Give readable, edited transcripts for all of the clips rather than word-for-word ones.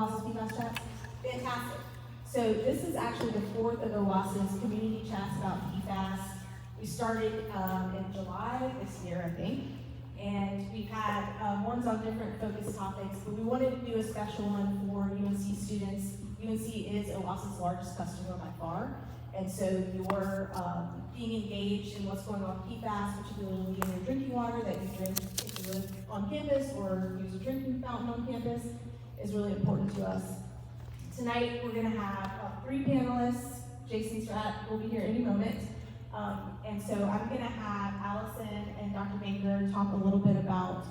OWASA's PFAS chats? Fantastic. So this is actually the fourth of OWASA's community chats about PFAS. We started in July this year, I think, and we've had ones on different focus topics, but we wanted to do a special one for UNC students. UNC is OWASA's largest customer by far, and so you're being engaged in what's going on with PFAS, particularly in your drinking water that you drink if you live on campus or use a drinking fountain on campus, is really important to us. Tonight we're going to have 3 panelists. Jason Surratt will be here any moment. And so I'm going to have Allison and Dr. Baker talk a little bit about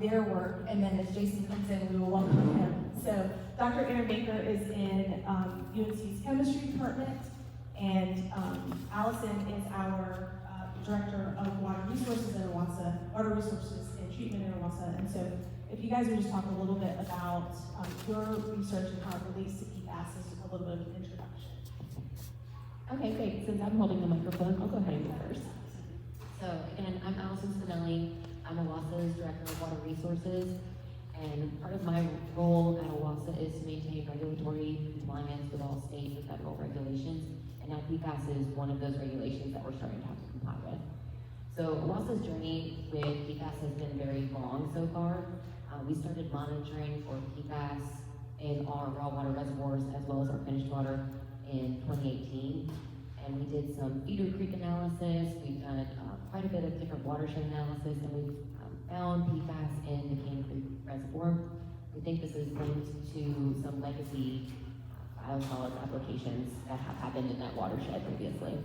their work, and then as Jason comes in, we will welcome him. So Dr. Erin Baker is in UNC's chemistry department, and Allison is our director of water resources at OWASA, water resources and treatment at OWASA. And so if you guys would just talk a little bit about your research and how it relates to PFAS as a little bit of an introduction. Okay, great. Since I'm holding the microphone, I'll go ahead and go first. So again, I'm Allison Spinelli. I'm OWASA's Director of Water Resources, and part of my role at OWASA is to maintain regulatory compliance with all state and federal regulations, and now PFAS is one of those regulations that we're starting to have to comply with. So OWASA's journey with PFAS has been very long so far. We started monitoring for PFAS in our raw water reservoirs as well as our finished water in 2018, and we did some feeder creek analysis. We've done quite a bit of different watershed analysis, and we've found PFAS in the Cane Creek Reservoir. We think this is linked to some legacy biosolids applications that have happened in that watershed previously.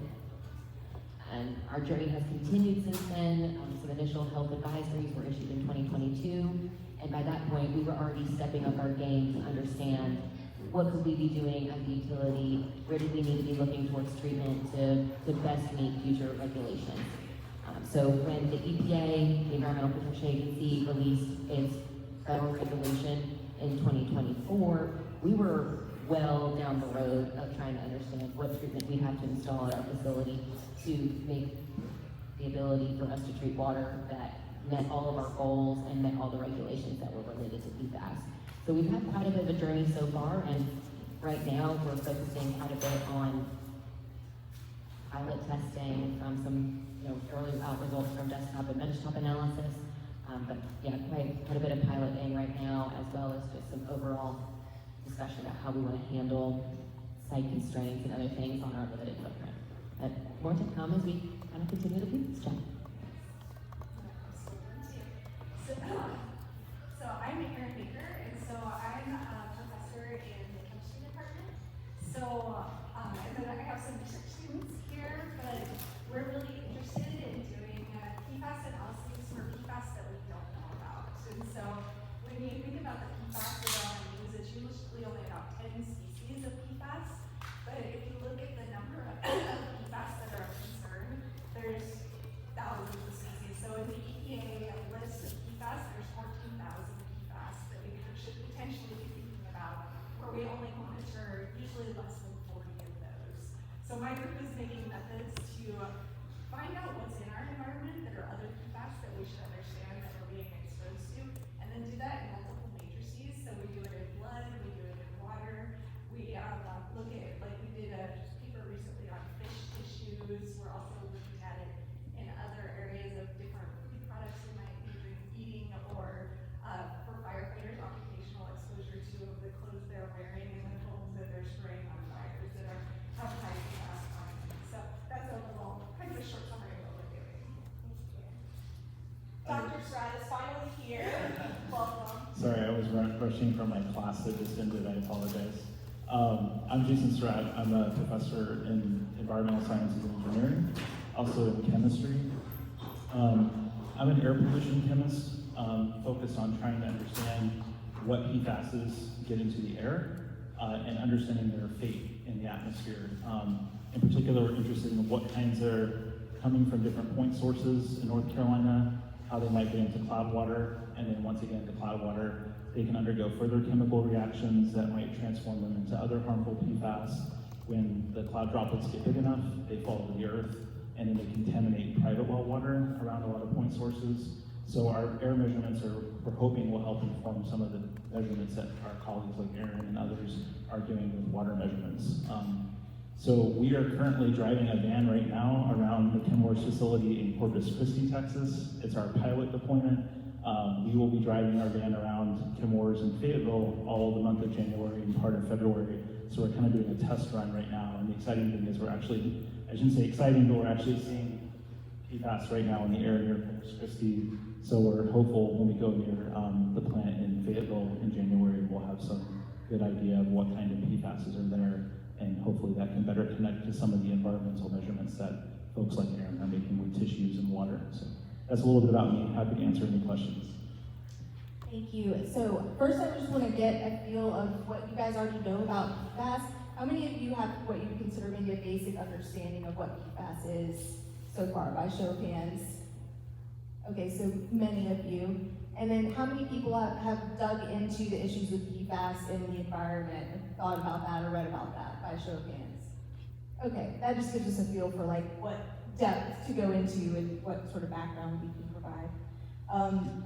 And our journey has continued since then. Some initial health advisories were issued in 2022, and by that point, we were already stepping up our game to understand what could we be doing as a utility, where do we need to be looking towards treatment to best meet future regulations. So when the EPA, the Environmental Protection Agency, released its federal regulation in 2024, we were well down the road of trying to understand what treatment we have to install at our facility to make the ability for us to treat water that met all of our goals and met all the regulations that were related to PFAS. So we've had quite a bit of a journey so far, and right now we're focusing quite a bit on pilot testing from some early results from desktop and benchtop analysis. But yeah, quite a bit of piloting right now, as well as just some overall discussion about how we want to handle site constraints and other things on our limited footprint. But more to come as we kind of continue to do this job. So I'm Erin Baker, and so I'm a professor in the chemistry department. So and then I have some research students here, but we're really interested in doing PFAS analysis for PFAS that we don't know about. And so when you think about the PFAS that are on the news, it's usually only about 10 species of PFAS. But if you look at the number of PFAS that are of concern, there's thousands of species. So in the EPA list of PFAS, there's 14,000 PFAS that we should potentially be thinking about, where we only monitor usually less than 40 of those. So my group is making methods to find out what's in our environment that are other PFAS that we should understand that we're being exposed to, and then do that in multiple matrices. So we do it in blood, we do it in water. We look at, like we did a paper recently on fish tissues. We're also looking at it in other areas of different food products we might be eating, or for firefighters, occupational exposure to the clothes they're wearing and the homes that they're spraying on fires that have high PFAS content. So that's a kind of a short summary of what we're doing. Dr. Surratt is finally here. Welcome. Sorry, I was rushing from my class that just ended. I apologize. I'm Jason Surratt. I'm a professor in environmental sciences and engineering, also in chemistry. I'm an air pollution chemist, focused on trying to understand what PFASs get into the air and understanding their fate in the atmosphere. In particular, we're interested in what kinds are coming from different point sources in North Carolina, how they might get into cloud water, and then once again into cloud water, they can undergo further chemical reactions that might transform them into other harmful PFAS. When the cloud droplets get big enough, they fall to the earth, and then they contaminate private well water around a lot of point sources. So our air measurements we're hoping will help inform some of the measurements that our colleagues like Erin and others are doing with water measurements. So we are currently driving a van right now around the Kenmore's facility in Corpus Christi, Texas. It's our pilot deployment. We will be driving our van around Kenmore's in Fayetteville all the month of January and part of February. So we're kind of doing a test run right now. And the exciting thing is we're actually, I shouldn't say exciting, but we're actually seeing PFAS right now in the air near Corpus Christi. So we're hopeful when we go near the plant in Fayetteville in January, we'll have some good idea of what kind of PFASs are there. And hopefully that can better connect to some of the environmental measurements that folks like Erin are making with tissues and water. So that's a little bit about me. Happy to answer any questions. Thank you. So first I just want to get a feel of what you guys already know about PFAS. How many of you have what you consider maybe a basic understanding of what PFAS is so far, by show of hands? Okay, so many of you. And then how many people have dug into the issues with PFAS in the environment, and thought about that or read about that, by show of hands? Okay, that just gives us a feel for like what depth to go into and what sort of background we can provide.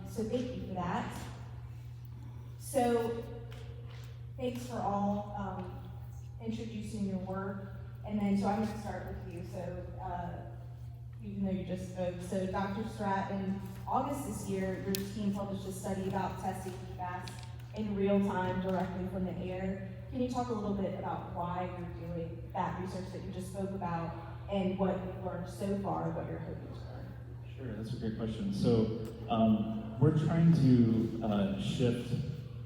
So thank you for that. So thanks for all introducing your work. And then, so I'm going to start with you. So even though you just spoke, so Dr. Surratt, in August this year, your team published a study about testing PFAS in real time directly from the air. Can you talk a little bit about why you're doing that research that you just spoke about and what you've learned so far, what you're hoping to learn? Sure, that's a great question. So we're trying to shift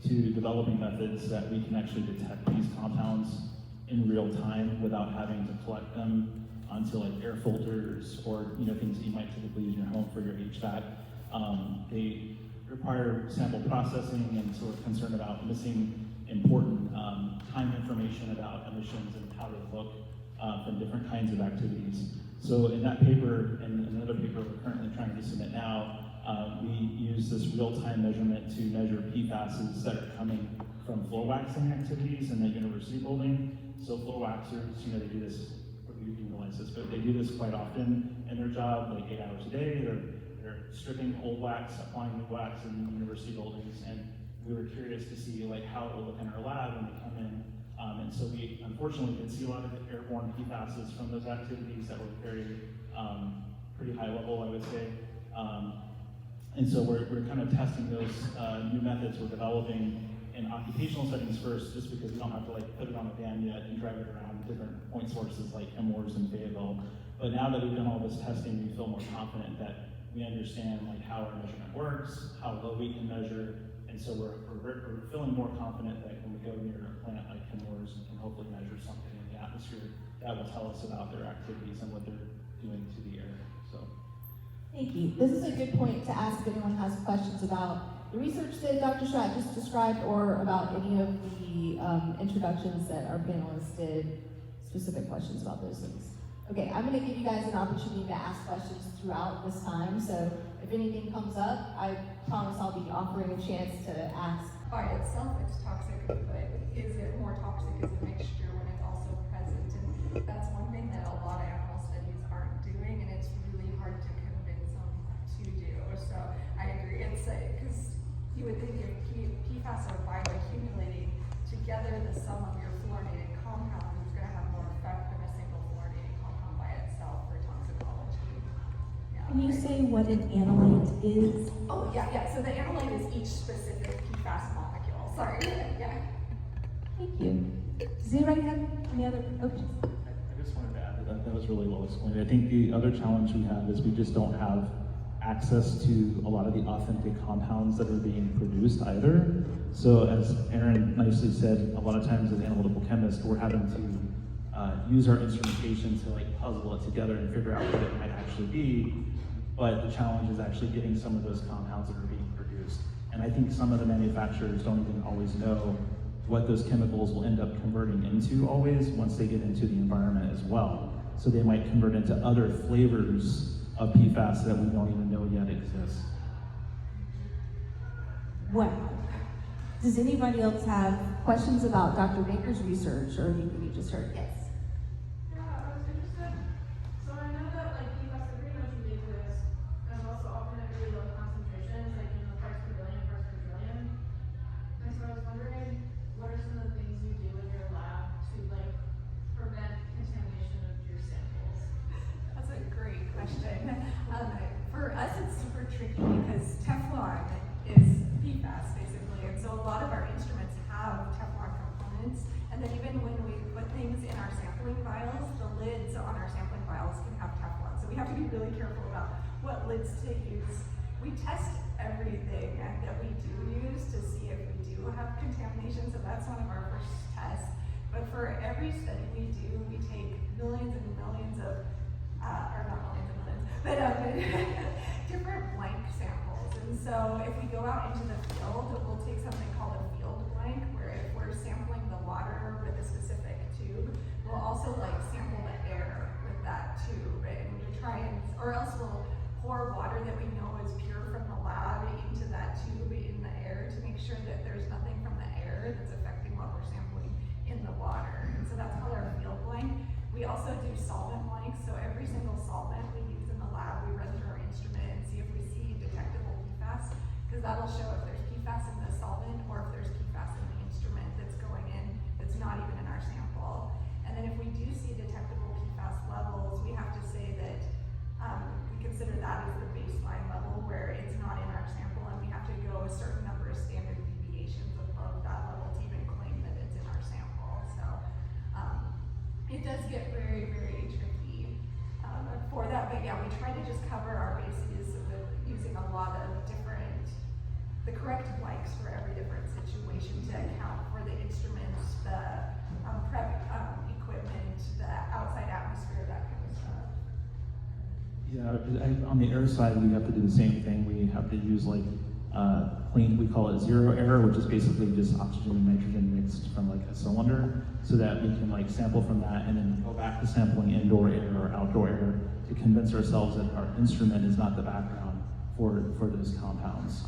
to developing methods that we can actually detect these compounds in real time without having to collect them onto like air filters or things that you might typically use in your home for your HVAC. They require sample processing, and so we're concerned about missing important time information about emissions and how they look from different kinds of activities. So in that paper, and another paper we're currently trying to submit now, we use this real-time measurement to measure PFASs that are coming from floor waxing activities in the university building. So floor waxers, they do this, you can realize this, but they do this quite often in their job, like 8 hours a day. They're stripping old wax, applying new wax in university buildings, and we were curious to see like how it will look in our lab when they come in. And so we unfortunately did see a lot of airborne PFASs from those activities that were pretty high level, I would say. And so we're kind of testing those new methods we're developing in occupational settings first, just because we don't have to like put it on a van yet and drive it around different point sources like Kenmore's and Fayetteville. But now that we've done all this testing, we feel more confident that we understand like how our measurement works, how low we can measure, and so we're feeling more confident that when we go near a plant like Kenmore's, we can hopefully measure something in the atmosphere that will tell us about their activities and what they're doing to the air. So. Thank you. This is a good point to ask if anyone has questions about the research that Dr. Surratt just described, or about any of the introductions that our panelists did, specific questions about those things. Okay, I'm going to give you guys an opportunity to ask questions throughout this time, so if anything comes up, I promise I'll be offering a chance to ask. By itself, it's toxic, but is it more toxic as a mixture when it's also present? And that's one thing that a lot of animal studies aren't doing, and it's really hard to convince them to do. So I agree. It's because you would think if PFAS are bioaccumulating together, the sum of your fluorinated compounds is going to have more effect than a single fluorinated compound by itself for toxicology. Yeah, Can you say what an analyte is? Oh, yeah. So the analyte is each specific PFAS molecule. Sorry. Yeah. Thank you. Does anybody have any other questions? I just wanted to add that was really well explained. I think the other challenge we have is we just don't have access to a lot of the authentic compounds that are being produced either. So as Erin nicely said, a lot of times as analytical chemists, we're having to use our instrumentation to like puzzle it together and figure out what it might actually be. But the challenge is actually getting some of those compounds that are being produced. And I think some of the manufacturers don't even always know what those chemicals will end up converting into always once they get into the environment as well. So they might convert into other flavors of PFAS that we don't even know yet exist. Well, does anybody else have questions about Dr. Baker's research, or anything you just heard? Yes. Yeah, I was interested. So I know that like PFAS are pretty much ubiquitous and also often at really low concentration. sampling vials, the lids on our sampling vials can have Teflon, so we have to be really careful about what lids to use. We test everything that we do use to see if we do have contamination, so that's one of our first tests. But for every study we do, we take millions and millions of, or not millions and millions, but different blank samples. And so if we go out into the field, we'll take something called a field blank, where if we're sampling the water with a specific tube, we'll also like sample the air with that tube, and we try and, or else we'll pour water that we know is pure from the lab into that tube in the air to make sure that there's nothing from the air that's affecting what we're sampling in the water. And so that's called our field blank. We also do solvent blanks, so every single solvent we use in the lab, we run through our instrument and see if we see detectable PFAS, because that'll show if there's PFAS in the solvent or if there's PFAS in the instrument that's going in that's not even in our sample. And then if we do see detectable PFAS levels, we have to say that we consider that as the baseline level where it's not in our sample, and we have to go a certain number of standard deviations above that level to even claim that it's in our sample. So it does get very, very tricky for that, but yeah, we try to just cover our bases with using a lot of the correct blanks for every different situation to account for the instruments, the prep equipment, the outside atmosphere, that kind of stuff. Yeah, on the air side, we have to do the same thing. We have to use like clean, we call it zero air, which is basically just oxygen and nitrogen mixed from like a cylinder, so that we can like sample from that and then go back to sampling indoor air or outdoor air to convince ourselves that our instrument is not the background for those compounds.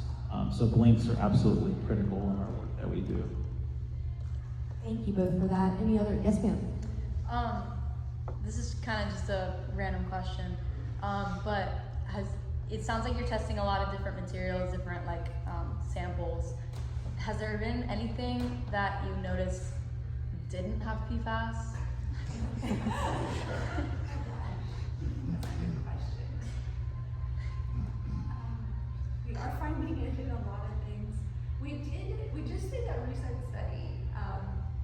So blanks are absolutely critical in our work that we do. Thank you both for that. Any other, yes ma'am? This is kind of just a random question, but it sounds like you're testing a lot of different materials, different like samples. Has there been anything that you noticed didn't have PFAS? We are finding it in a lot of things. We just did a recent study,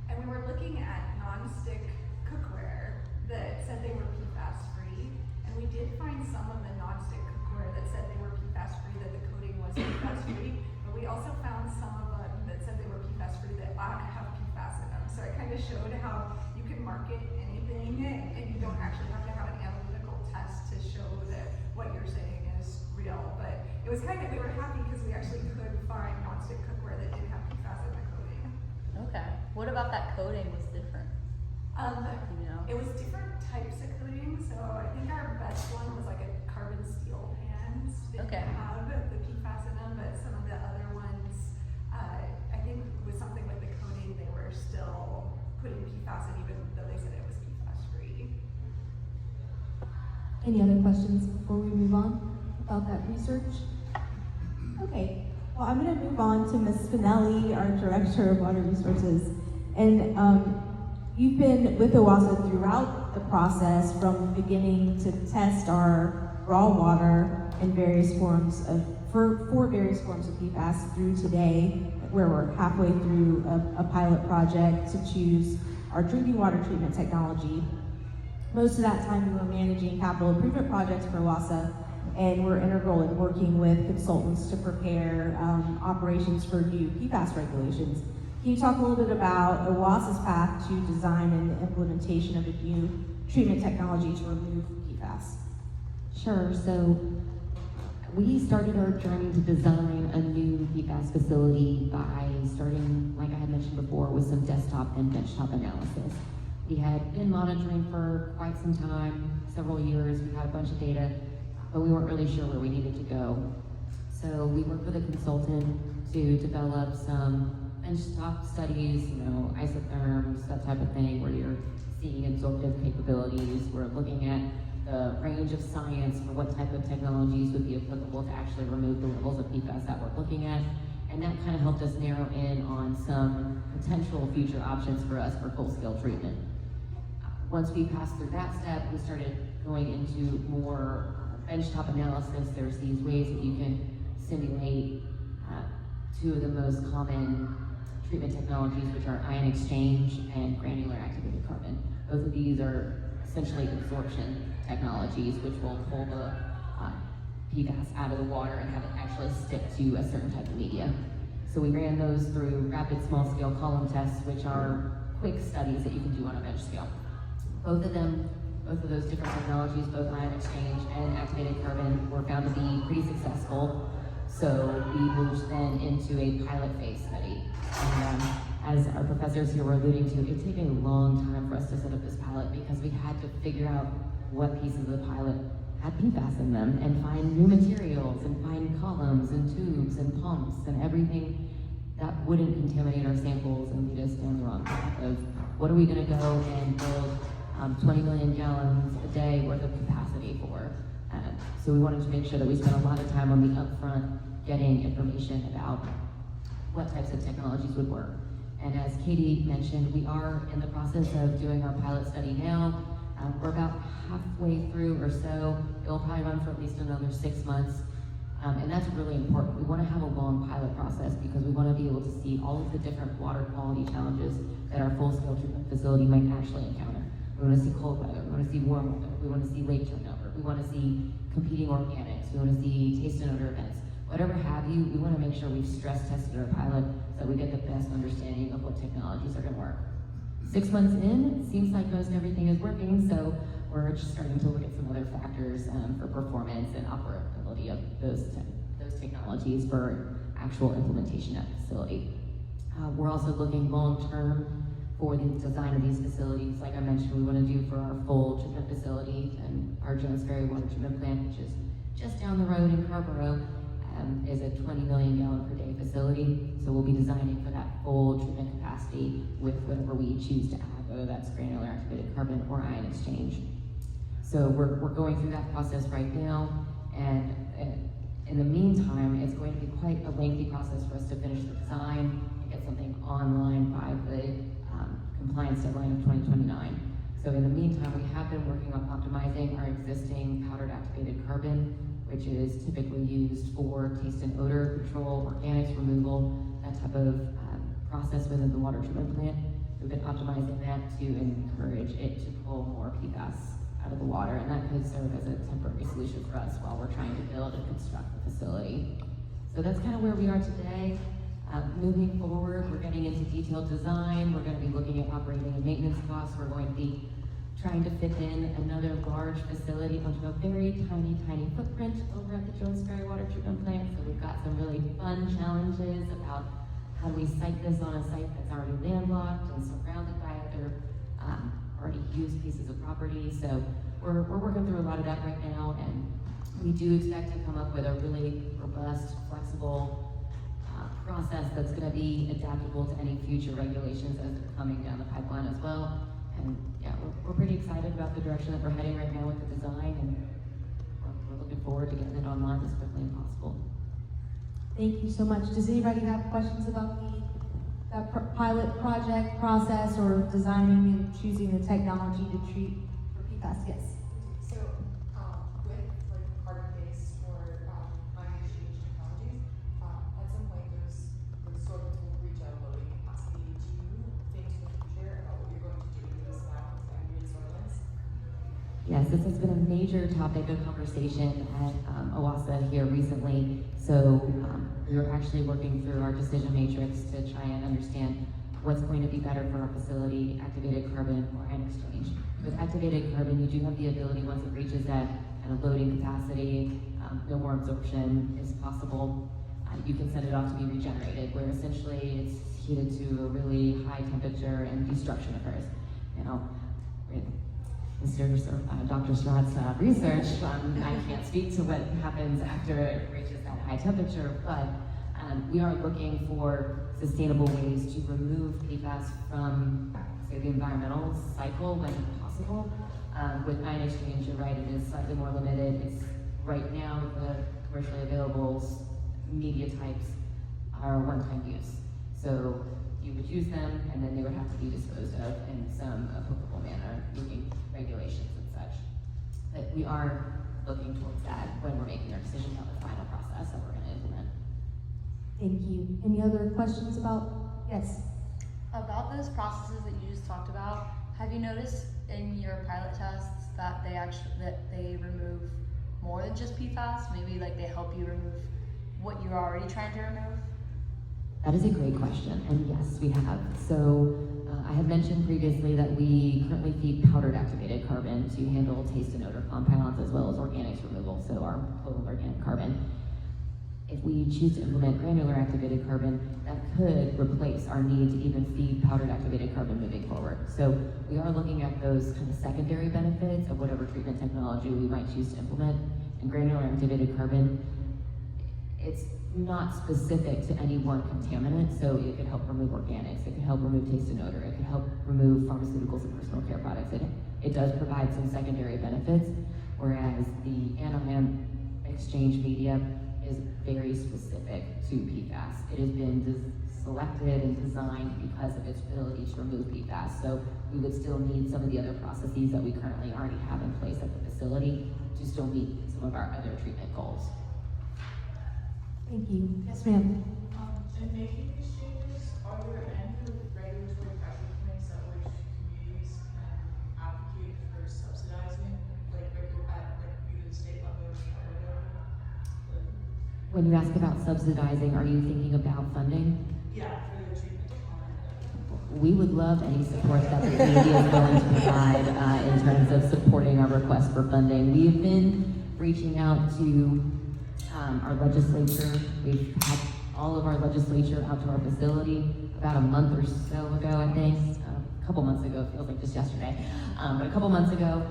and we were looking at non-stick cookware that said they were PFAS free, and we did find some of the non-stick cookware that said they were PFAS free, that the coating was PFAS free, but we also found some of them that said they were PFAS free that have PFAS in them. So it kind of showed how you can market anything, and you don't actually have to have an analytical test to show that what you're saying is real. But it was kind of, we were happy because we actually could find non-stick cookware that didn't have PFAS in the coating. Okay. What about that coating was different? You know? It was different types of coating, so I think our best one was like a carbon steel pans. Didn't have the PFAS in them, but some of the other ones, I think with something with the coating, they were still putting PFAS in, even though they said it was PFAS free. Any other questions before we move on about that research? Okay, well, I'm going to move on to Ms. Spinelli, our Director of Water Resources. And you've been with OWASA throughout the process, from the beginning to test our raw water in various forms of, for various forms of PFAS through today, where we're halfway through a pilot project to choose our drinking water treatment technology. Most of that time we were managing capital improvement projects for OWASA, and we're integral in working with consultants to prepare operations for new PFAS regulations. Can you talk a little bit about OWASA's path to design and implementation of a new treatment technology to remove PFAS? Sure. So we started our journey to design a new PFAS facility by starting, like I had mentioned before, with some desktop and benchtop analysis. We had been monitoring for quite some time, several years. We had a bunch of data, but we weren't really sure where we needed to go. So we worked with a consultant to develop some benchtop studies, isotherms, that type of thing, where you're seeing absorptive capabilities. We're looking at the range of science for what type of technologies would be applicable to actually remove the levels of PFAS that we're looking at. And that kind of helped us narrow in on some potential future options for us for full-scale treatment. Once we passed through that step, we started going into more benchtop analysis. There's these ways that you can simulate two of the most common treatment technologies, which are ion exchange and granular activated carbon. Both of these are essentially absorption technologies, which will pull the PFAS out of the water and have it actually stick to a certain type of media. So we ran those through rapid small-scale column tests, which are quick studies that you can do on a bench scale. Both of those different technologies, both ion exchange and activated carbon, were found to be pretty successful. So we moved then into a pilot phase study. And as our professors here were alluding to, it took a long time for us to set up this pilot because we had to figure out what pieces of the pilot had PFAS in them and find new materials and find columns and tubes and pumps and everything that wouldn't contaminate our samples and lead us down the wrong path of what are we going to go and build 20 million gallons a day worth of capacity for. So we wanted to make sure that we spent a lot of time on the upfront getting information about what types of technologies would work. And as Katie mentioned, we are in the process of doing our pilot study now. We're about halfway through or so. It'll probably run for at least another 6 months. And that's really important. We want to have a long pilot process because we want to be able to see all of the different water quality challenges that our full-scale treatment facility might actually encounter. We want to see cold weather, we want to see warm weather, we want to see lake turnover, we want to see competing organics, we want to see taste and odor events. Whatever have you, we want to make sure we've stress tested our pilot so that we get the best understanding of what technologies are going to work. 6 months in, it seems like most everything is working, so we're just starting to look at some other factors for performance and operability of those technologies for actual implementation at the facility. We're also looking long-term for the design of these facilities. Like I mentioned, we want to do for our full treatment facility and our Jones Ferry water treatment plant, which is just down the road in Scarborough, is a 20 million gallon per day facility. So we'll be designing for that full treatment capacity with whatever we choose to add, whether that's granular activated carbon or ion exchange. So we're going through that process right now, and in the meantime, it's going to be quite a lengthy process for us to finish the design and get something online by the compliance deadline of 2029. So in the meantime, we have been working on optimizing our existing powdered activated carbon, which is typically used for taste and odor control, organics removal, that type of process within the water treatment plant. We've been optimizing that to encourage it to pull more PFAS out of the water, and that could serve as a temporary solution for us while we're trying to build and construct the facility. So that's kind of where we are today. Moving forward, we're getting into detailed design. We're going to be looking at operating and maintenance costs. We're going to be trying to fit in another large facility onto a very tiny, tiny footprint over at the Jones Ferry water treatment plant. So we've got some really fun challenges about how do we site this on a site that's already landlocked and surrounded by other already used pieces of property. So we're working through a lot of that right now, and we do expect to come up with a really robust, flexible process that's going to be adaptable to any future regulations as they're coming down the pipeline as well. And yeah, we're pretty excited about the direction that we're heading right now with the design, and we're looking forward to getting it online as quickly as possible. Thank you so much. Does anybody have questions about that pilot project process or designing and choosing the technology to treat for PFAS? Yes. So, with like carbon-based or ion exchange technologies, at some point those soils will reach a loading capacity. Do you think in the future about what you're going to do with these now aggregate soils? Yes, this has been a major topic of conversation at OWASA here recently. So we are actually working through our decision matrix to try and understand what's going to be better for our facility, activated carbon or ion exchange. With activated carbon, you do have the ability, once it reaches that kind of loading capacity, no more absorption is possible. You can send it off to be regenerated, where essentially it's heated to a really high temperature and destruction occurs. You know, Dr. Surratt's research, I can't speak to what happens after it reaches that high temperature, but we are looking for sustainable ways to remove PFAS from, say, the environmental cycle when possible. With ion exchange, you're right, it is slightly more limited. It's right now the commercially available media types are one-time use. So you would use them, and then they would have to be disposed of in some applicable manner, meeting regulations and such. But we are looking towards that when we're making our decision about the final process that we're going to implement. Thank you. Any other questions about? Yes. About those processes that you just talked about, have you noticed in your pilot tests that they remove more than just PFAS? Maybe like they help you remove what you're already trying to remove? That is a great question, and yes, we have. So I had mentioned previously that we currently feed powdered activated carbon to handle taste and odor compounds as well as organics removal, so our total organic carbon. If we choose to implement granular activated carbon, that could replace our need to even feed powdered activated carbon moving forward. So we are looking at those kind of secondary benefits of whatever treatment technology we might choose to implement. And granular activated carbon, it's not specific to any one contaminant, so it could help remove organics, it could help remove taste and odor, it could help remove pharmaceuticals and personal care products. It does provide some secondary benefits, whereas the anion exchange media is very specific to PFAS. It has been selected and designed because of its ability to remove PFAS. So we would still need some of the other processes that we currently already have in place at the facility to still meet some of our other treatment goals. Thank you. Yes, ma'am. In making these changes, are there any regulatory pressure points at which communities can advocate for subsidizing, like either the state level or federal level? When you ask about subsidizing, are you thinking about funding? Yeah, for the treatment technology. We would love any support that the community is willing to provide in terms of supporting our request for funding. We've been reaching out to our legislature. We've had all of our legislature out to our facility about a month or so ago, I think. A couple months ago, it feels like just yesterday, but a couple months ago.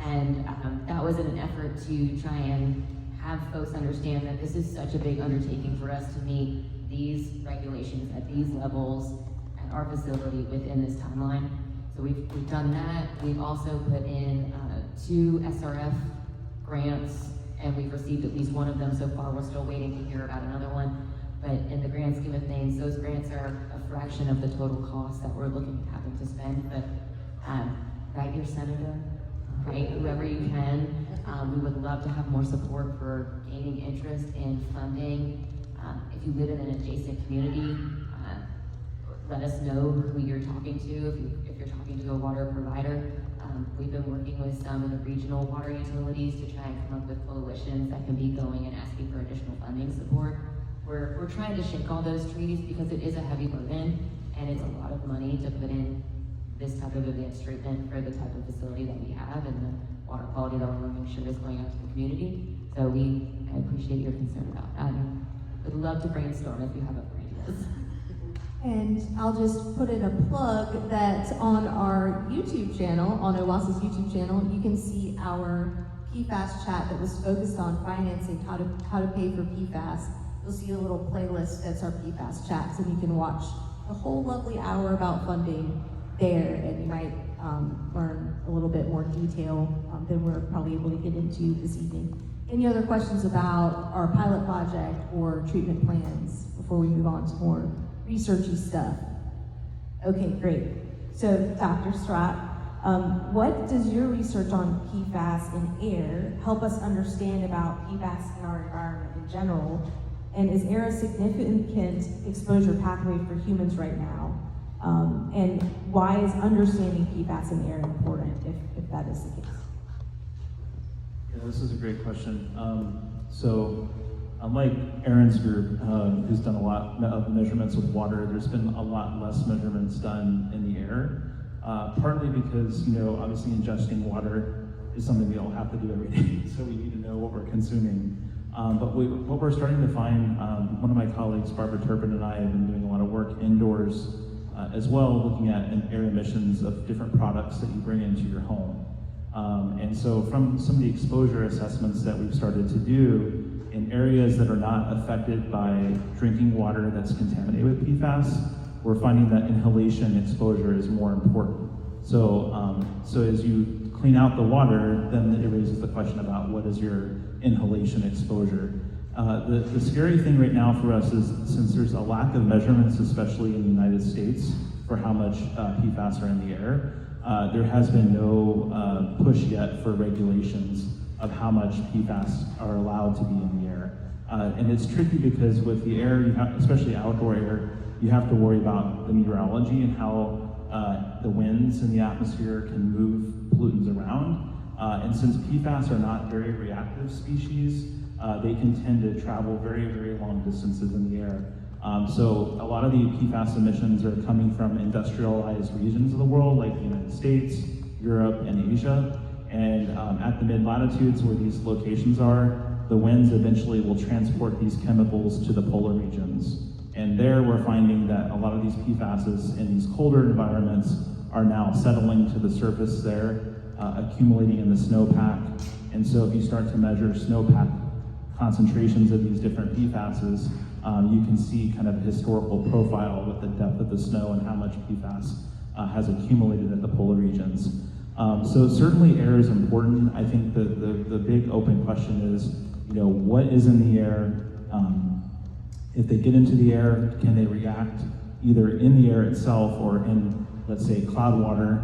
And that was in an effort to try and have folks understand that this is such a big undertaking for us to meet these regulations at these levels at our facility within this timeline. So we've done that. We've also put in 2 SRF grants, and we've received at least one of them so far. We're still waiting to hear about another one. But in the grand scheme of things, those grants are a fraction of the total cost that we're looking at having to spend. But write your senator, write whoever you can. We would love to have more support for gaining interest in funding. If you live in an adjacent community, let us know who you're talking to if you're talking to a water provider. We've been working with some of the regional water utilities to try and come up with coalitions that can be going and asking for additional funding support. We're trying to shake all those trees because it is a heavy burden and it's a lot of money to put in this type of advanced treatment for the type of facility that we have and the water quality that we're making sure is going out to the community. So I appreciate your concern about that. And would love to brainstorm if you have other ideas. And I'll just put in a plug that on our YouTube channel, on OWASA's YouTube channel, you can see our PFAS chat that was focused on financing, how to pay for PFAS. You'll see a little playlist that's our PFAS chats, and you can watch a whole lovely hour about funding there, and you might learn a little bit more detail than we're probably able to get into this evening. Any other questions about our pilot project or treatment plans before we move on to more researchy stuff? Okay, great. So, Dr. Surratt, what does your research on PFAS in air help us understand about PFAS in our environment in general? And is air a significant exposure pathway for humans right now? And why is understanding PFAS in air important if that is the case? Yeah, this is a great question. So, unlike Erin's group, who's done a lot of measurements with water, there's been a lot less measurements done in the air. Partly because, obviously ingesting water is something we all have to do every day, so we need to know what we're consuming. But what we're starting to find, one of my colleagues, Barbara Turpin, and I have been doing a lot of work indoors as well, looking at air emissions of different products that you bring into your home. And so from some of the exposure assessments that we've started to do in areas that are not affected by drinking water that's contaminated with PFAS, we're finding that inhalation exposure is more important. So, so as you clean out the water, then it raises the question about what is your inhalation exposure. The scary thing right now for us is, since there's a lack of measurements, especially in the United States, for how much PFAS are in the air, there has been no push yet for regulations of how much PFAS are allowed to be in the air. And it's tricky because with the air, especially outdoor air, you have to worry about the meteorology and how the winds in the atmosphere can move pollutants around. And since PFAS are not very reactive species, they can tend to travel very, very long distances in the air. So a lot of the PFAS emissions are coming from industrialized regions of the world, like the United States, Europe, and Asia. And at the mid-latitudes where these locations are, the winds eventually will transport these chemicals to the polar regions. And there we're finding that a lot of these PFASs in these colder environments are now settling to the surface there, accumulating in the snowpack. And so if you start to measure snowpack concentrations of these different PFASs, you can see kind of a historical profile with the depth of the snow and how much PFAS has accumulated at the polar regions. So certainly air is important. I think the big open question is, what is in the air? If they get into the air, can they react either in the air itself or in, let's say, cloud water?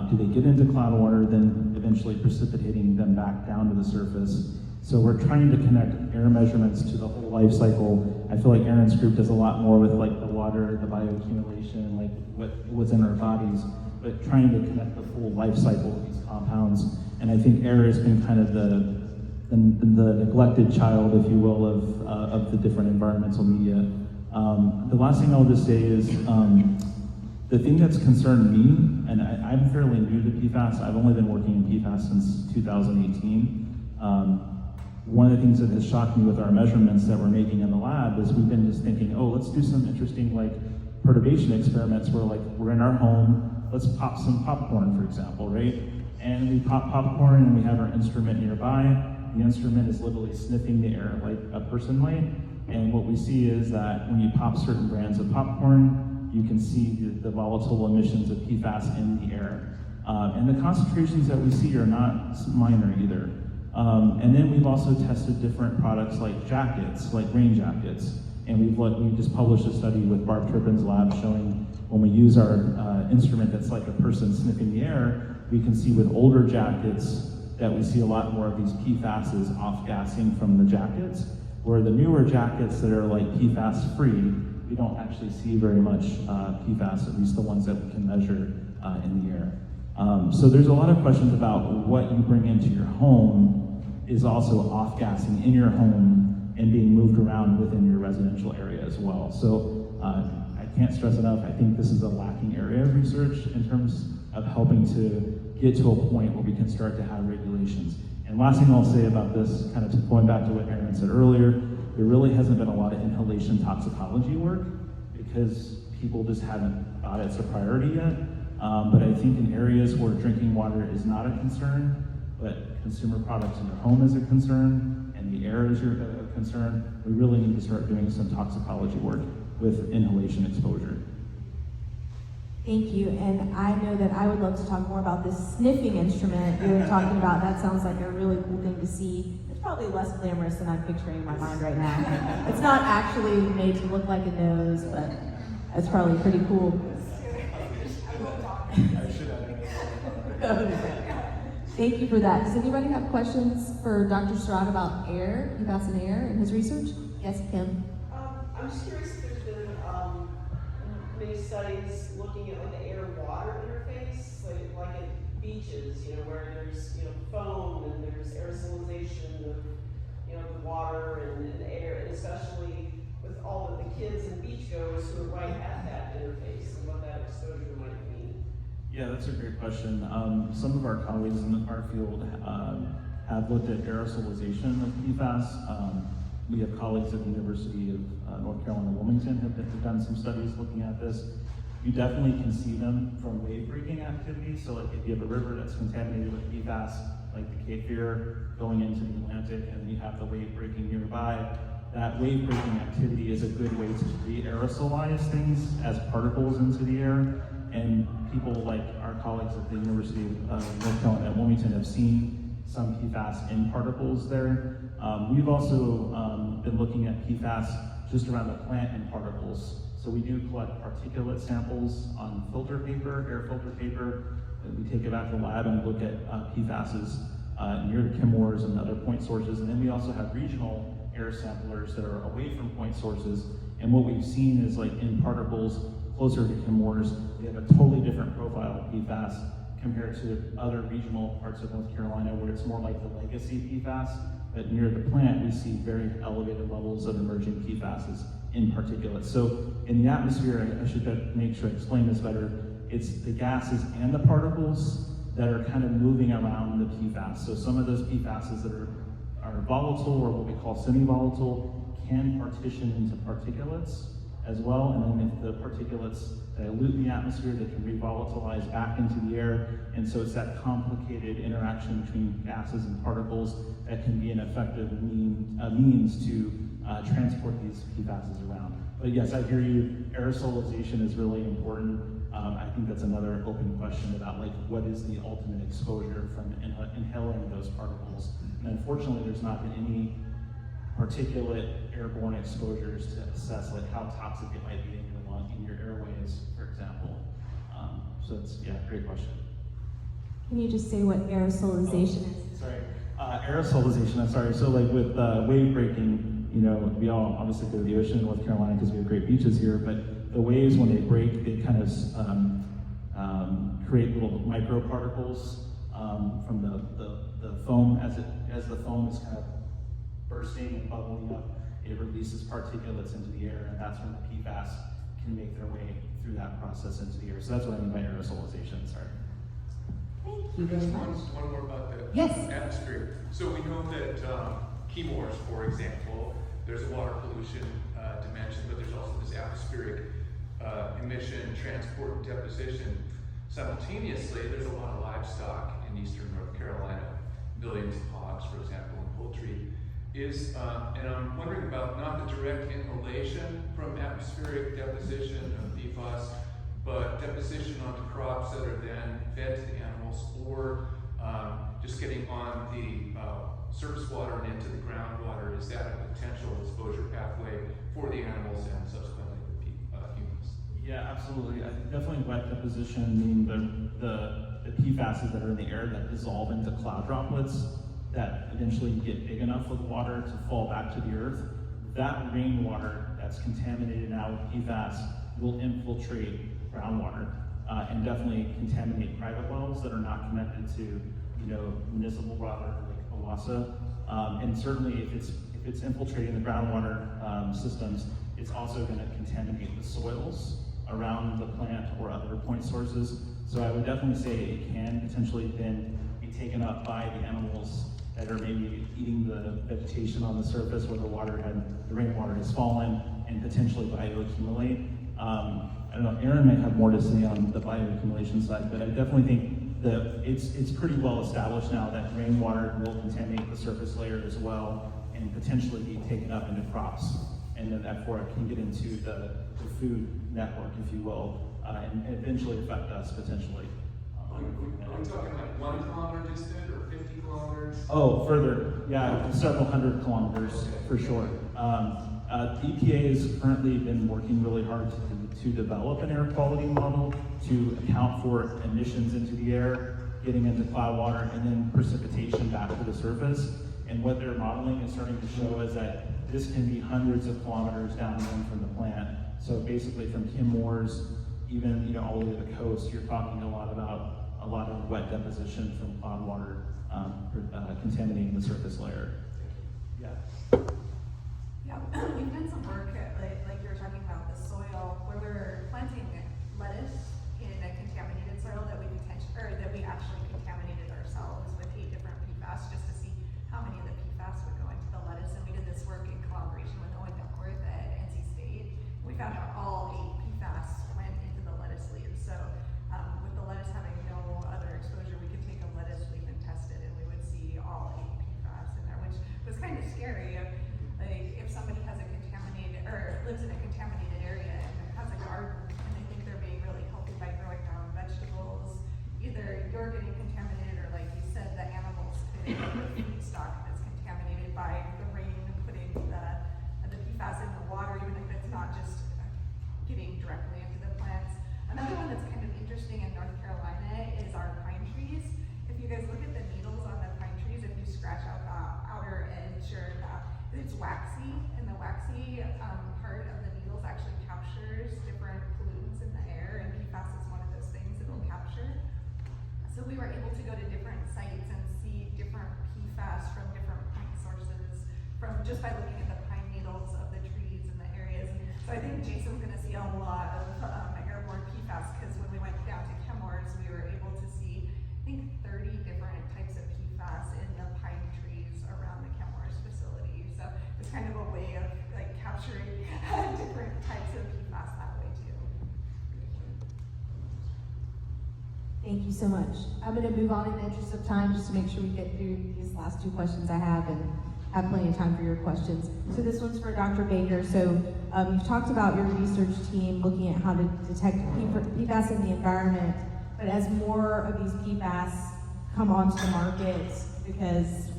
Do they get into cloud water, then eventually precipitating them back down to the surface? So we're trying to connect air measurements to the whole life cycle. I feel like Erin's group does a lot more with like the water, the bioaccumulation, like what's in our bodies, but trying to connect the full life cycle of these compounds. And I think air has been kind of the neglected child, if you will, of the different environmental media. The last thing I'll just say is, the thing that's concerned me, and I'm fairly new to PFAS, I've only been working in PFAS since 2018. One of the things that has shocked me with our measurements that we're making in the lab is we've been just thinking, oh, let's do some interesting like perturbation experiments where like we're in our home, let's pop some popcorn, for example, right? And we pop popcorn and we have our instrument nearby. The instrument is literally sniffing the air like a person might. And what we see is that when you pop certain brands of popcorn, you can see the volatile emissions of PFAS in the air. And the concentrations that we see are not minor either. And then we've also tested different products like jackets, like rain jackets. And we just published a study with Barb Turpin's lab showing when we use our instrument that's like a person sniffing the air, we can see with older jackets that we see a lot more of these PFASs off-gassing from the jackets, where the newer jackets that are like PFAS-free, we don't actually see very much PFAS, at least the ones that we can measure in the air. So there's a lot of questions about what you bring into your home is also off-gassing in your home and being moved around within your residential area as well. So I can't stress enough, I think this is a lacking area of research in terms of helping to get to a point where we can start to have regulations. And last thing I'll say about this, kind of going back to what Erin said earlier, there really hasn't been a lot of inhalation toxicology work because people just haven't thought it's a priority yet. But I think in areas where drinking water is not a concern, but consumer products in your home is a concern, and the air is a concern, we really need to start doing some toxicology work with inhalation exposure. Thank you, and I know that I would love to talk more about this sniffing instrument you were talking about. That sounds like a really cool thing to see. It's probably less glamorous than I'm picturing in my mind right now. It's not actually made to look like a nose, but it's probably pretty cool. Thank you for that. Does anybody have questions for Dr. Surratt about air, PFAS in air, and his research? Yes, Kim. I'm just curious if there's been many studies looking at like the air-water interface, like at beaches, where there's foam and there's aerosolization of the water and the air, and especially with all of the kids and beachgoers who are right at that interface and what that exposure might mean. Yeah, that's a great question. Some of our colleagues in our field have looked at aerosolization of PFAS. We have colleagues at the University of North Carolina, Wilmington have done some studies looking at this. You definitely can see them from wave-breaking activity. So like if you have a river that's contaminated with PFAS, like the Cape Fear going into the Atlantic, and you have the wave-breaking nearby, that wave-breaking activity is a good way to re-aerosolize things as particles into the air. And people like our colleagues at the University of North Carolina at Wilmington have seen some PFAS in particles there. We've also been looking at PFAS just around the plant in particles. So we do collect particulate samples on filter paper, air filter paper. We take it out to the lab and look at PFASs near the chemours and other point sources. And then we also have regional air samplers that are away from point sources. And what we've seen is like in particles, closer to Kim Moore's, they have a totally different profile of PFAS compared to other regional parts of North Carolina where it's more like the legacy PFAS. But near the plant, we see very elevated levels of emerging PFASs in particulates. So in the atmosphere, I should make sure I explain this better, it's the gases and the particles that are kind of moving around the PFAS. So some of those PFASs that are volatile, or what we call semi-volatile, can partition into particulates as well. And then if the particulates dilute the atmosphere, they can revolatilize back into the air. And so it's that complicated interaction between gases and particles that can be an effective means to transport these PFASs around. But yes, I hear you, aerosolization is really important. I think that's another open question about like what is the ultimate exposure from inhaling those particles. And unfortunately, there's not been any particulate airborne exposures to assess like how toxic it might be in your lung, in your airways, for example. So it's, yeah, great question. Can you just say what aerosolization is? Sorry, aerosolization, I'm sorry. So like with wave breaking, you know, we all obviously go to the ocean in North Carolina because we have great beaches here, but the waves, when they break, they kind of create little microparticles from the foam. As the foam is kind of bursting and bubbling up, it releases particulates into the air, and that's when the PFAS can make their way through that process into the air. So that's what I mean by aerosolization, sorry. Thank you very much. One more about the Yes. atmosphere. So we know that Chemours, for example, there's a water pollution dimension, but there's also this atmospheric emission, transport, and deposition. Simultaneously, there's a lot of livestock in eastern North Carolina, billions of hogs, for example, and poultry. And I'm wondering about not the direct inhalation from atmospheric deposition of PFAS, but deposition onto crops that are then fed to the animals, or just getting on the surface water and into the groundwater. Is that a potential exposure pathway for the animals and subsequently the humans? Yeah, absolutely. I think definitely wet deposition, meaning the PFASs that are in the air that dissolve into cloud droplets that eventually get big enough with water to fall back to the earth. That rainwater that's contaminated now with PFAS will infiltrate groundwater and definitely contaminate private wells that are not connected to, municipal water like OWASA. And certainly if it's infiltrating the groundwater systems, it's also going to contaminate the soils around the plant or other point sources. So I would definitely say it can potentially then be taken up by the animals that are maybe eating the vegetation on the surface where the rainwater has fallen, and potentially bioaccumulate. I don't know, Erin may have more to say on the bioaccumulation side, but I definitely think that it's pretty well established now that rainwater will contaminate the surface layer as well, and potentially be taken up into crops, and then therefore it can get into the food network, if you will, and eventually affect us potentially. Are we talking like 1 kilometer distant or 50 kilometers? Oh, further, yeah, several hundred kilometers for sure. The EPA has currently been working really hard to develop an air quality model to account for emissions into the air, getting into cloud water, and then precipitation back to the surface. And what they're modeling is starting to show is that this can be hundreds of kilometers downwind from the plant. So basically from Kim Moore's, even all the way to the coast, you're talking a lot of wet deposition from cloud water contaminating the surface layer. Yeah. Yeah, we've done some work, like you were talking about the soil, where we're planting lettuce in a contaminated soil that we actually contaminated ourselves with 8 different PFAS, just to see how many of the PFAS would go into the lettuce. And we did this work in collaboration with Owen Duckworth at NC State. We found out all 8 PFAS went into the lettuce leaves. So with the lettuce having no other exposure, we could take a lettuce leaf and test it, and we would see all 8 PFAS in there, which was kind of scary. Like if somebody has a contaminated, or lives in a contaminated area and has a garden and they think they're being really healthy by growing their own vegetables, either you're getting contaminated or, like you said, the animals could have food stock that's contaminated by the rain putting the PFAS in the water, even if it's not just getting directly into the plants. Another one that's kind of interesting in North Carolina is our pine trees. If you guys look at the needles on the pine trees, if you scratch out the outer edge or it's waxy, and the waxy part of the needles actually captures different pollutants and we were able to go to different sites and see different PFAS from different pine sources, from just by looking at the pine needles of the trees and the areas. So I think Jason's gonna see a lot of airborne PFAS, because when we went down to Chemours, we were able to see, I think, 30 different types of PFAS in the pine trees around the Chemours facility. So it's kind of a way of like capturing different types of PFAS that way too. Thank you so much. I'm going to move on in the interest of time, just to make sure we get through these last two questions I have and have plenty of time for your questions. So this one's for Dr. Baker. So you've talked about your research team looking at how to detect PFAS in the environment, but as more of these PFAS come onto the market, because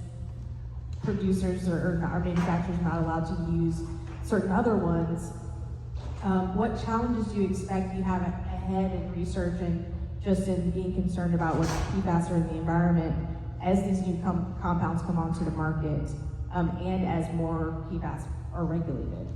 producers or manufacturers are not allowed to use certain other ones, what challenges do you expect you have ahead in research and just in being concerned about what PFAS are in the environment as these new compounds come onto the market, and as more PFAS are regulated?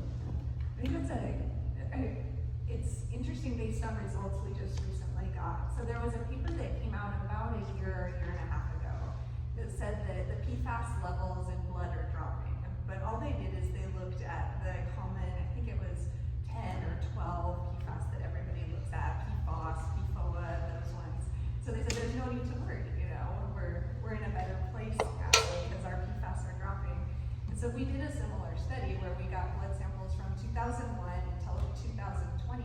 I think it's interesting based on results we just recently got. So there was a paper that came out about a year and a half ago that said that the PFAS levels in blood are dropping. But all they did is they looked at the common, I think it was 10 or 12 PFAS that everybody looks at, PFAS, PFOA, those ones. So they said there's no need to worry, we're in a better place now because our PFAS are dropping. And so we did a similar study where we got blood samples from 2001 until 2021.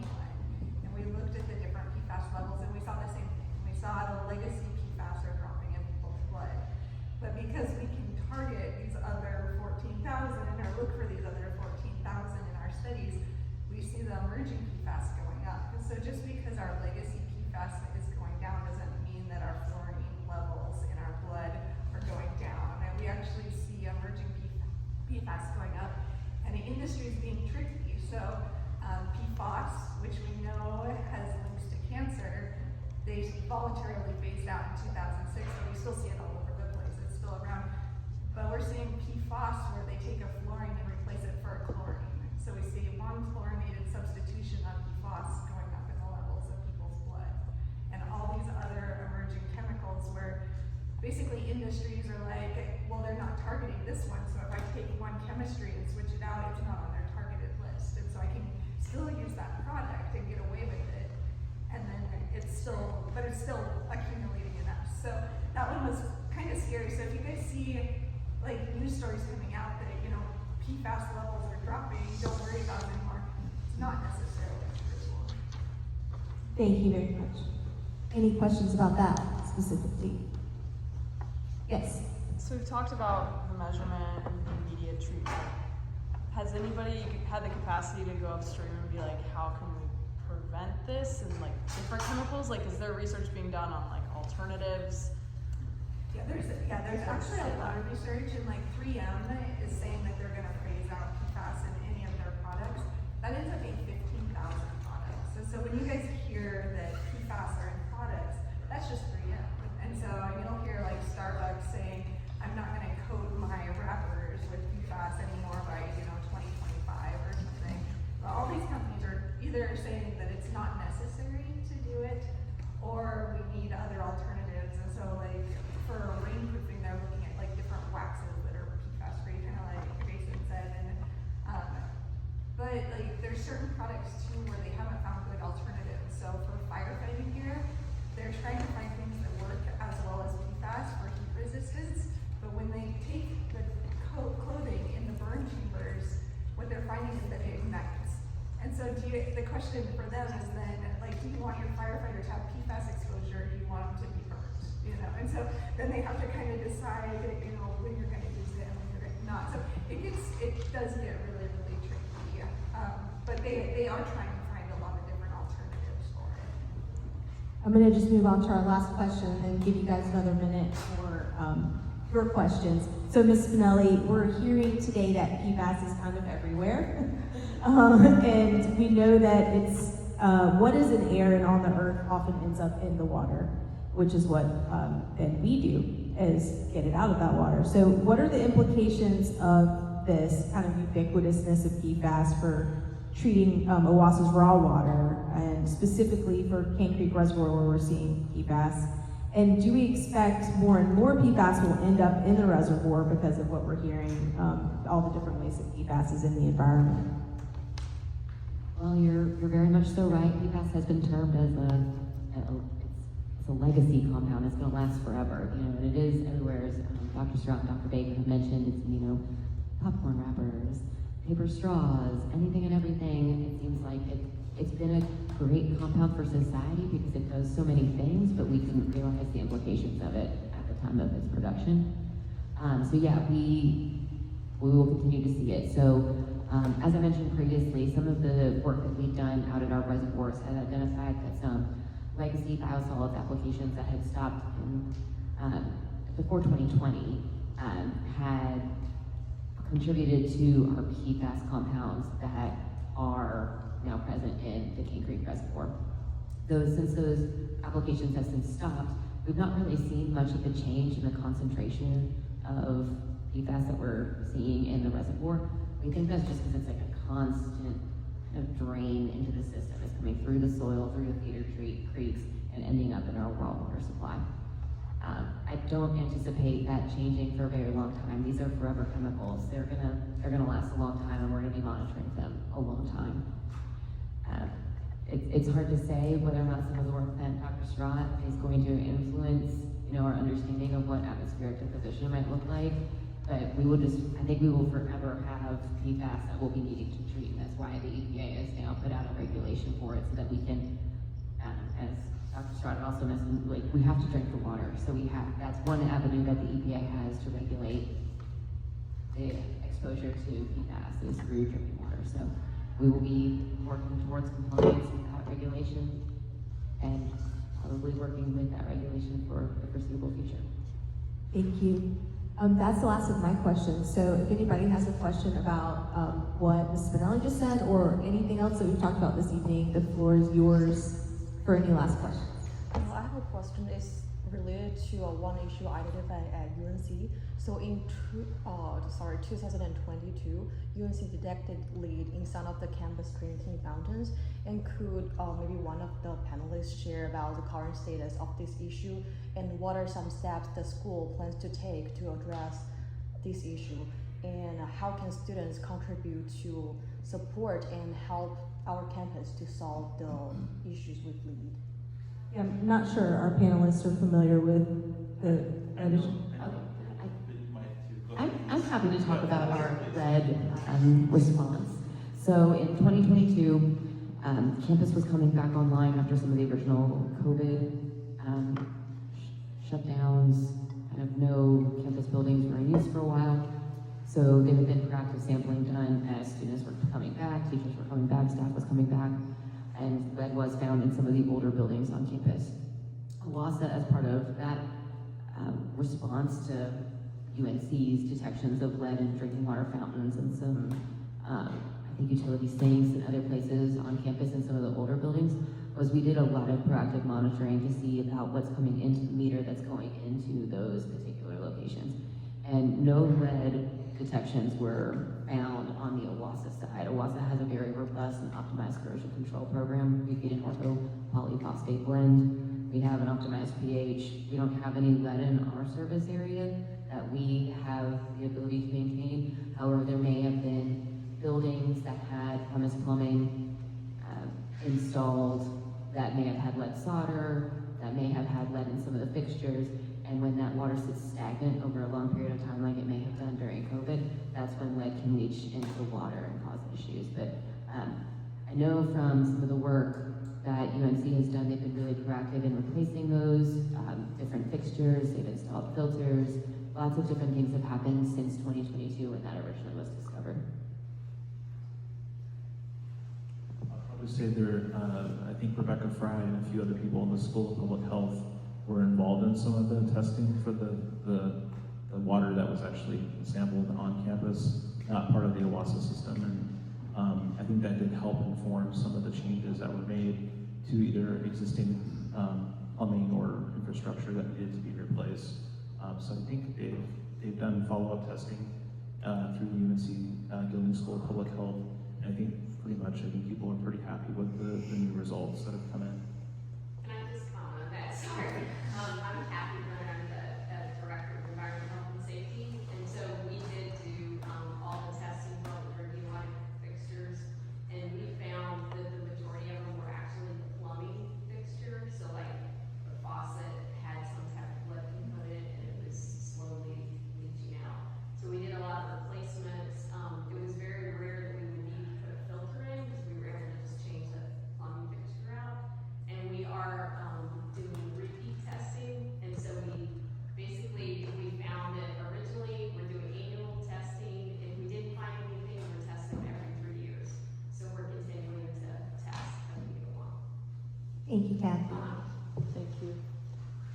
And we looked at the different PFAS levels and we saw the same thing. We saw the legacy PFAS are dropping in people's blood. But because we can target these other 14,000 or look for these other 14,000 in our studies, we see the emerging PFAS going up. And so just because our legacy PFAS is going down doesn't mean that our fluorine levels in our blood are going down. And we actually see emerging PFAS going up, and the industry is being tricky. So PFAS, which we know has links to cancer, they voluntarily phased out in 2006, but we still see it all over the place. It's still around. But we're seeing PFAS where they take a fluorine and replace it for a chlorine. So we see one chlorinated substitution of PFAS going up in the levels of people's blood. And all these other emerging chemicals where basically industries are like, well, they're not targeting this one, so if I take one chemistry and switch it out, it's not on their targeted list. And so I can still use that product and get away with it. And then it's still accumulating enough. So that one was kind of scary. So if you guys see like news stories coming out that, PFAS levels are dropping, don't worry about it anymore. It's not necessarily true. Thank you very much. Any questions about that specifically? Yes. So we've talked about the measurement and the immediate treatment. Has anybody had the capacity to go upstream and be like, how can we prevent this and like different chemicals? Like, is there research being done on like alternatives? There's actually a lot of research, and like 3M is saying that they're going to phase out PFAS in any of their products. That ends up being 15,000 products. So when you guys hear that PFAS are in products, that's just 3M. And so you'll hear like Starbucks saying, I'm not going to coat my wrappers with PFAS anymore by 2025 or something. But all these companies are either saying that it's not necessary to do it, or we need other alternatives. And so like for rainproofing, they're looking at like different waxes that are PFAS free, kind of like Jason said. And but like there's certain products too where they haven't found good alternatives. So for firefighting gear, they're trying to find things that work as well as PFAS for heat resistance. But when they take the clothing in the burn chambers, what they're finding is that it ignites. And so the question for them is then, like, do you want your firefighters to have PFAS exposure, or do you want them to be burnt? And so then they have to kind of decide, when you're going to use it and when you're not. So it does get really, really tricky. But they are trying to find a lot of different alternatives for it. I'm going to just move on to our last question and give you guys another minute for your questions. So Ms. Spinelli, we're hearing today that PFAS is kind of everywhere. And we know that it's what is in air and on the earth often ends up in the water, which is what then we do, is get it out of that water. So what are the implications of this kind of ubiquitousness of PFAS for treating OWASA's raw water, and specifically for Cane Creek Reservoir where we're seeing PFAS? And do we expect more and more PFAS will end up in the reservoir because of what we're hearing, all the different ways that PFAS is in the environment? Well, you're very much so right. PFAS has been termed as it's a legacy compound. It's going to last forever, and it is everywhere. As Dr. Surratt and Dr. Baker have mentioned, it's popcorn wrappers, paper straws, anything and everything. It seems like it's been a great compound for society because it does so many things, but we couldn't realize the implications of it at the time of its production. So yeah, we will continue to see it. So as I mentioned previously, some of the work that we've done out at our reservoirs has identified that some legacy biosolids applications that had stopped in, before 2020 had contributed to our PFAS compounds that are now present in the King Creek Reservoir. Since those applications have since stopped, we've not really seen much of a change in the concentration of PFAS that we're seeing in the reservoir. We think that's just because it's like a constant kind of drain into the system. It's coming through the soil, through the feeder creeks, and ending up in our raw water supply. I don't anticipate that changing for a very long time. These are forever chemicals. They're gonna last a long time, and we're gonna be monitoring them a long time. It's hard to say whether or not some of the work that Dr. Surratt is going to influence, our understanding of what atmospheric deposition might look like. But I think we will forever have PFAS that we'll be needing to treat, and that's why the EPA has now put out a regulation for it so that we can, as Dr. Surratt also mentioned, we have to drink the water. So that's one avenue that the EPA has to regulate the exposure to PFAS is through drinking water. So we will be working towards compliance with that regulation and probably working with that regulation for the foreseeable future. Thank you. That's the last of my questions. So if anybody has a question about what Ms. Spinelli just said or anything else that we've talked about this evening, the floor is yours for any last questions. I have a question. It's related to one issue identified at UNC. So in 2022, UNC detected lead in some of the campus drinking fountains. And could maybe one of the panelists share about the current status of this issue and what are some steps the school plans to take to address this issue? And how can students contribute to support and help our campus to solve the issues with lead? Yeah, I'm not sure our panelists are familiar with the issue. I'm happy to talk about our lead response. So in 2022, campus was coming back online after some of the original COVID shutdowns, kind of no campus buildings were in use for a while. So there had been proactive sampling done as students were coming back, teachers were coming back, staff was coming back, and lead was found in some of the older buildings on campus. OWASA, as part of that response to UNC's detections of lead in drinking water fountains and some, I think, utility sinks and other places on campus in some of the older buildings, was we did a lot of proactive monitoring to see about what's coming into the meter that's going into those particular locations. And no lead detections were found on the OWASA side. OWASA has a very robust and optimized corrosion control program. We feed an ortho polyphosphate blend. We have an optimized pH. We don't have any lead in our service area that we have the ability to maintain. However, there may have been buildings that had premise plumbing installed that may have had lead solder, that may have had lead in some of the fixtures, and when that water sits stagnant over a long period of time, like it may have done during COVID, that's when lead can leach into the water and cause issues. But I know from some of the work that UNC has done, they've been really proactive in replacing those different fixtures, they've installed filters, lots of different things have happened since 2022 when that originally was discovered. I'll just say I think Rebecca Fry and a few other people in the School of Public Health were involved in some of the testing for the water that was actually sampled on campus, not part of the OWASA system. And I think that did help inform some of the changes that were made to either existing plumbing or infrastructure that needed to be replaced. So I think they've done follow-up testing through the UNC Gilding School of Public Health. And I think pretty much, people are pretty happy with the new results that have come in. Can I just comment on that? Sorry. I'm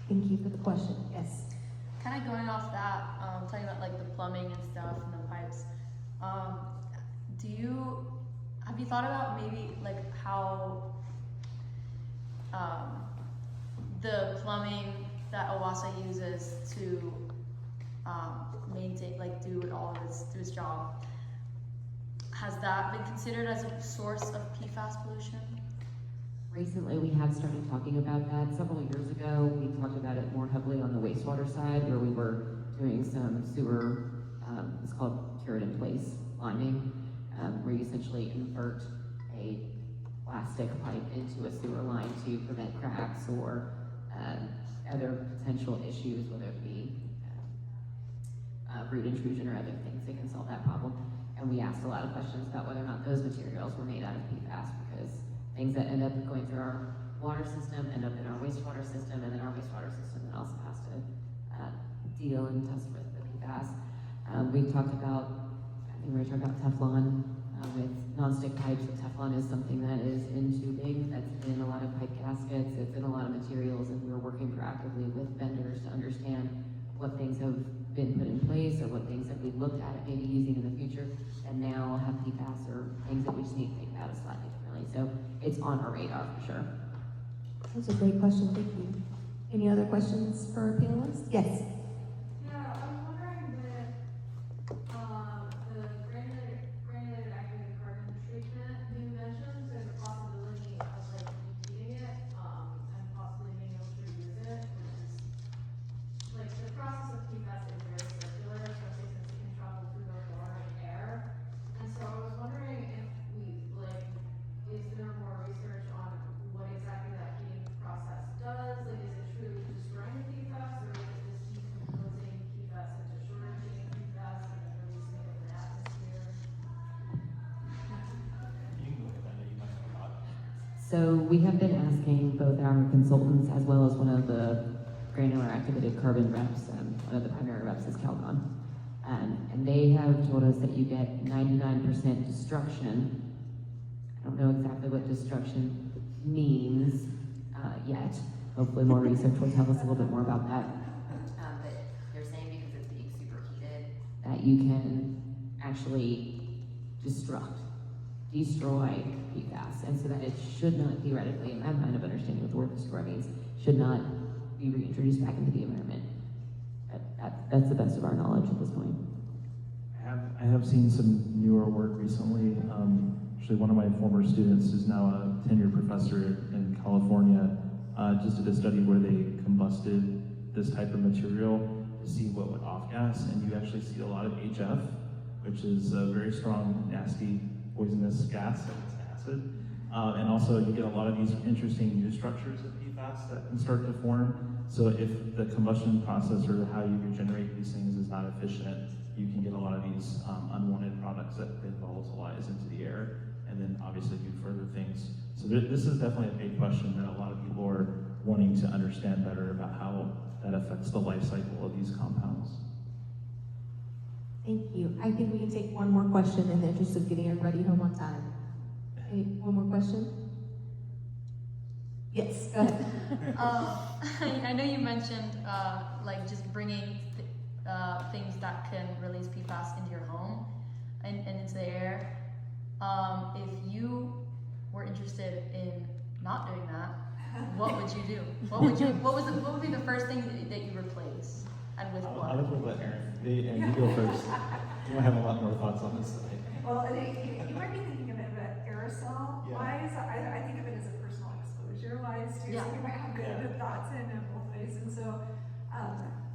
Thank you for the question. Yes. Kind of going off that, talking about like the plumbing and stuff and the pipes. Have you thought about maybe like how the plumbing that OWASA uses to maintain, like do its job? Has that been considered as a source of PFAS pollution? Recently, we have started talking about that. Several years ago, we talked about it more heavily on the wastewater side, where we were doing some sewer, it's called cured-in-place liming, where you essentially invert a plastic pipe into a sewer line to prevent cracks or other potential issues, whether it be root intrusion or other things that can solve that problem. And we asked a lot of questions about whether or not those materials were made out of PFAS, because things that end up going through our water system end up in our wastewater system, and then our wastewater system then also has to deal and test with the PFAS. We've talked about, I think we were talking about Teflon with nonstick pipes. So Teflon is something that is in tubing, that's in a lot of pipe gaskets, it's in a lot of materials, and we're working proactively with vendors to understand what things have been put in place or what things that we've looked at maybe using in the future and now have PFAS or things that we just need to think about slightly differently. So it's on our radar for sure. That's a great question. Thank you. Any other questions for our panelists? Yes. Yeah, I was wondering with the granulated activated carbon treatment you mentioned, there's a possibility of like repeating it and possibly being able to reuse it, which is like the process of PFAS is very circular, especially since it can travel through both water and air. And so I was wondering if is there more research on what exactly that heating process does? Like, is it truly destroying the PFAS, or is it just decomposing PFAS into shorter chain PFAS and then releasing it in the atmosphere? You can go ahead, I know you might have a thought. So we have been asking both our consultants as well as one of the granular activated carbon reps, one of the primary reps is Calgon. And they have told us that you get 99% destruction. I don't know exactly what destruction means yet. Hopefully more research will tell us a little bit more about that. But they're saying because it's being superheated that you can actually destroy PFAS. And so that it should not, theoretically, in my mind of understanding what the word destroy means, should not be reintroduced back into the environment. That's the best of our knowledge at this point. I have seen some newer work recently. Actually, one of my former students is now a tenured professor in California, just did a study where they combusted this type of material to see what would off-gas, and you actually see a lot of HF, which is a very strong, nasty, poisonous gas, and it's acid. And also, you get a lot of these interesting new structures of PFAS that can start to form. So if the combustion process or how you regenerate these things is not efficient, you can get a lot of these unwanted products that then volatilize into the air, and then obviously do further things. So this is definitely a big question that a lot of people are wanting to understand better about how that affects the life cycle of these compounds. Thank you. I think we can take one more question in the interest of getting everybody home on time. One more question? Yes, go ahead. I know you mentioned like just bringing things that can release PFAS into your home and into the air. If you were interested in not doing that, what would you do? What would be the first thing that you replace, and with what? I would let Erin. And you go first. You might have a lot more thoughts on this than I do. Well, you might be thinking of it as aerosol wise. I think of it as a personal exposure wise too. Yeah. So you might have good thoughts in both ways. And so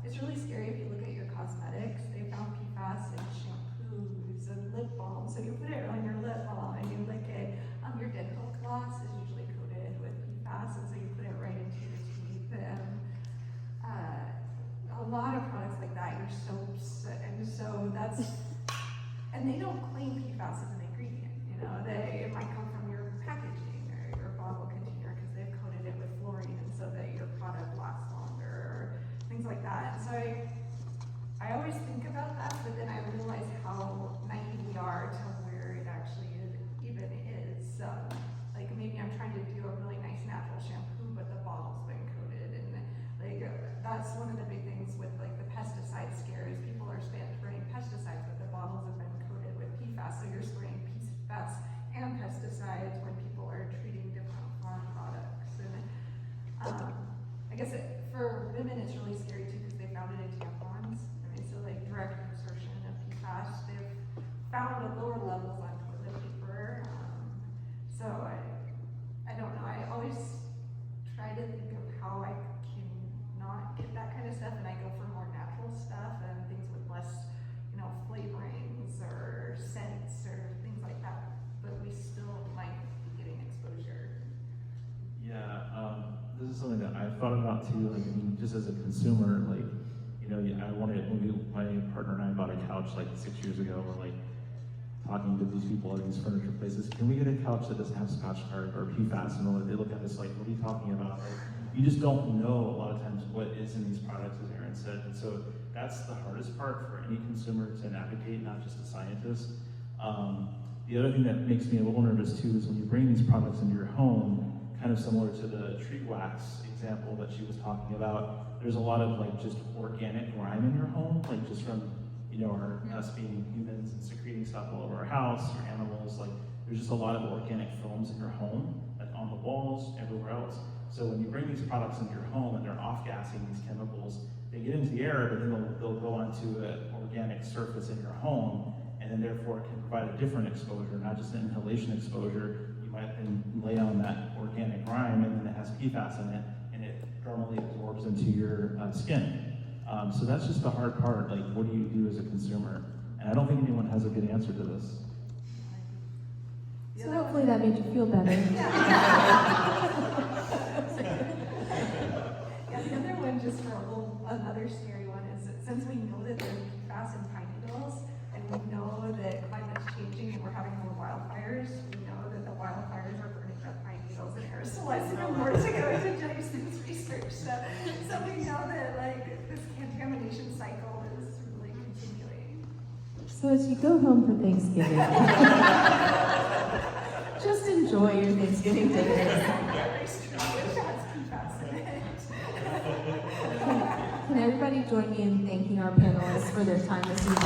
it's really scary if you look at your cosmetics. They found PFAS in shampoos and lip balm. So you put it on your lip balm and you lick it. Your dental floss is usually coated with PFAS, and so you put it right into your teeth. A lot of products like that, your soaps, and so that's, and they don't claim PFAS as an ingredient, you know, it might come from your packaging or your bottle container because they've coated it with fluorine and so that your product lasts longer or things like that. And so I always think about that, but then I realize how naive we are to where it actually even is. Like maybe I'm trying to do a really nice natural shampoo, but the bottle's been coated, and like I guess for women it's really scary too because they found it in tampons. I mean, so like direct insertion of PFAS, they've found at lower levels on toilet paper. So I don't know. I always try to think of how I can not get that kind of stuff, and I go for more natural stuff and things with less, flavorings or scents or things like that. But we still might be getting exposure. Yeah, this is something that I've thought about too. Like, I mean, just as a consumer, like, I wanted, when my partner and I bought a couch like 6 years ago, we're like talking to these people at these furniture places. Can we get a couch that doesn't have scotch guard or PFAS? And they look at us like, what are you talking about? Like, you just don't know a lot of times what is in these products, as Erin said. And so that's the hardest part for any consumer to navigate, not just a scientist. The other thing that makes me a little nervous too is when you bring these products into your home, kind of similar to the tree wax example that she was talking about, there's a lot of like just organic grime in your home, like just from us being humans and secreting stuff all over our house, or animals. Like, there's just a lot of organic films in your home, like on the walls, everywhere else. So when you bring these products into your home and they're off-gassing these chemicals, they get into the air, but then they'll go onto an organic surface in your home, and then therefore it can provide a different exposure, not just an inhalation exposure. You might then lay on that organic grime, and then it has PFAS in it, and it normally absorbs into your skin. So that's just the hard part. Like, what do you do as a consumer? And I don't think anyone has a good answer to this. So hopefully that made you feel better. Yeah, the other one, just for another scary one, is that since we know that there's PFAS in pine needles, and we know that climate's changing and we're having more wildfires, we know that the wildfires are burning up pine needles and aerosolizing them more to go into Jason's research. So we know that this contamination cycle is really continuing. So as you go home for Thanksgiving, just enjoy your Thanksgiving dinner. Can everybody join me in thanking our panelists for their time this evening?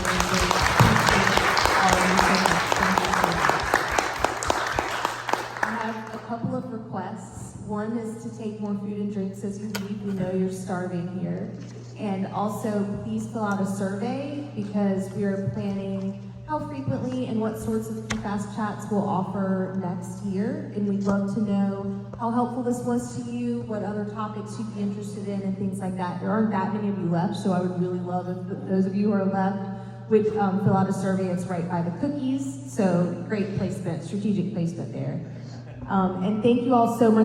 I have a couple of requests. One is to take more food and drinks as you leave. We know you're starving here. And also, please fill out a survey, because we are planning how frequently and what sorts of PFAS chats we'll offer next year. And we'd love to know how helpful this was to you, what other topics you'd be interested in, and things like that. There aren't that many of you left, so I would really love if those of you who are left would fill out a survey. It's right by the cookies, so great placement, strategic placement there. And thank you all so much.